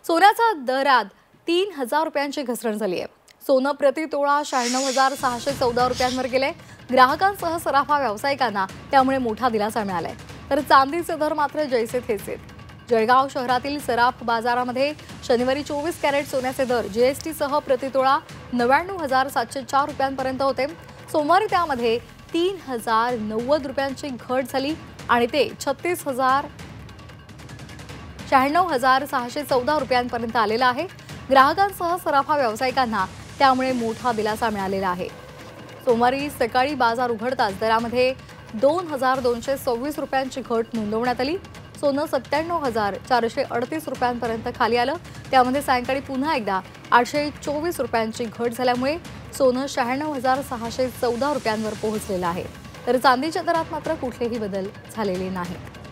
सोन्याच्या दरात 3000 रुपयांची घसरण झाली आहे। सोनं प्रति तोळा 96,614 रुपयांवर गेले। ग्राहकांसह सराफा व्यावसायिकांना त्यामुळे मोठा दिलासा मिळालाय। तर चांदीचे दर मात्र जैसे थेचे। जळगाव शहरातील सराफ बाजारामध्ये शनिवारी 24 कॅरेट सोन्याचे दर जीएसटी सह प्रति तोळा 99,704 रुपयांपर्यंत होते। सोमवारी त्यामध्ये 3090 रुपयांची घट झाली आणि ते 96,614 रुपयांपर्यंत आलेला आहे। ग्राहकांसह सराफा व्यावसायिकांना त्यामुळे मोठा दिलासा मिळालेला आहे। सोमवारी सकाळी बाजार उघडताच दरामध्ये 2226 रुपयांची घट नोंदवण्यात आली। सोनं 97,438 रुपयांपर्यंत खाली आलं। त्यामध्ये सायंकाळी पुन्हा एकदा 824 रुपयांची घट झाल्यामुळे सोनं 96,614 रुपयांवर पोहोचलेलं आहे। तर चांदीच्या दरात मात्र कुठलेही बदल झालेले नाहीत।